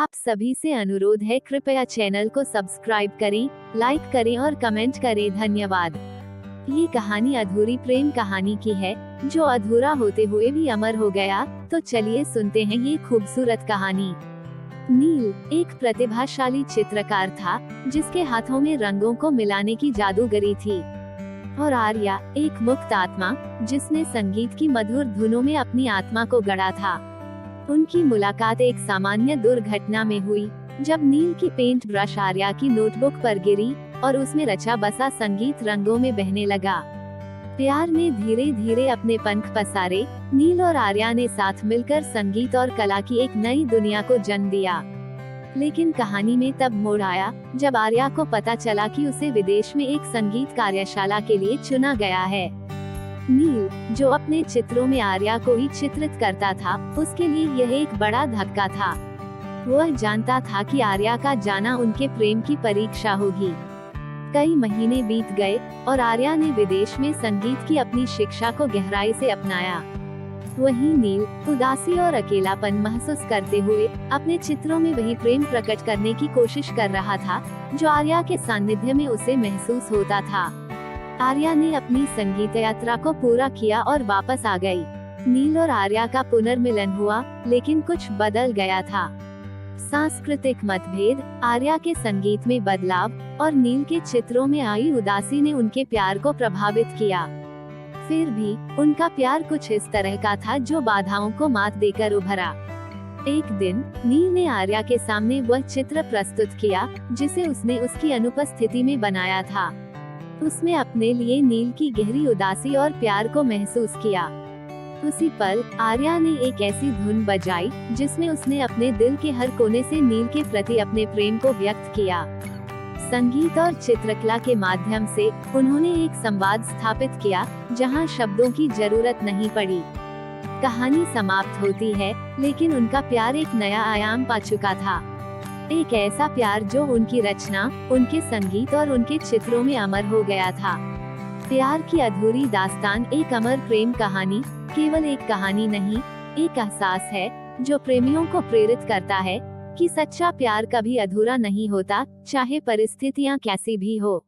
आप सभी से अनुरोध है, कृपया चैनल को सब्सक्राइब करें, लाइक करें और कमेंट करें। धन्यवाद। ये कहानी अधूरी प्रेम कहानी की है, जो अधूरा होते हुए भी अमर हो गया। तो चलिए सुनते हैं ये खूबसूरत कहानी। नील एक प्रतिभाशाली चित्रकार था, जिसके हाथों में रंगों को मिलाने की जादूगरी थी। और आर्या एक मुक्त आत्मा, जिसने संगीत की मधुर धुनों में अपनी आत्मा को गढ़ा था। उनकी मुलाकात एक सामान्य दुर्घटना में हुई, जब नील की पेंट ब्रश आर्या की नोटबुक पर गिरी और उसमें रचा बसा संगीत रंगों में बहने लगा। प्यार ने धीरे धीरे अपने पंख पसारे। नील और आर्या ने साथ मिलकर संगीत और कला की एक नई दुनिया को जन्म दिया। लेकिन कहानी में तब मोड़ आया, जब आर्या को पता चला कि उसे विदेश में एक संगीत कार्यशाला के लिए चुना गया है। नील, जो अपने चित्रों में आर्या को ही चित्रित करता था, उसके लिए यह एक बड़ा धक्का था। वह जानता था कि आर्या का जाना उनके प्रेम की परीक्षा होगी। कई महीने बीत गए और आर्या ने विदेश में संगीत की अपनी शिक्षा को गहराई से अपनाया। वहीं नील उदासी और अकेलापन महसूस करते हुए अपने चित्रों में वही प्रेम प्रकट करने की कोशिश कर रहा था, जो आर्या के सानिध्य में उसे महसूस होता था। आर्या ने अपनी संगीत यात्रा को पूरा किया और वापस आ गई। नील और आर्या का पुनर्मिलन हुआ, लेकिन कुछ बदल गया था। सांस्कृतिक मतभेद, आर्या के संगीत में बदलाव और नील के चित्रों में आई उदासी ने उनके प्यार को प्रभावित किया। फिर भी उनका प्यार कुछ इस तरह का था, जो बाधाओं को मात देकर उभरा। एक दिन नील ने आर्या के सामने वह चित्र प्रस्तुत किया, जिसे उसने उसकी अनुपस्थिति में बनाया था। उसमें अपने लिए नील की गहरी उदासी और प्यार को महसूस किया। उसी पल आर्या ने एक ऐसी धुन बजाई, जिसमें उसने अपने दिल के हर कोने से नील के प्रति अपने प्रेम को व्यक्त किया। संगीत और चित्रकला के माध्यम से उन्होंने एक संवाद स्थापित किया, जहां शब्दों की जरूरत नहीं पड़ी। कहानी समाप्त होती है, लेकिन उनका प्यार एक नया आयाम पा चुका था। एक ऐसा प्यार जो उनकी रचना, उनके संगीत और उनके चित्रों में अमर हो गया था। प्यार की अधूरी दास्तान एक अमर प्रेम कहानी केवल एक कहानी नहीं, एक एहसास है, जो प्रेमियों को प्रेरित करता है कि सच्चा प्यार कभी अधूरा नहीं होता, चाहे परिस्थितियां कैसी भी हो।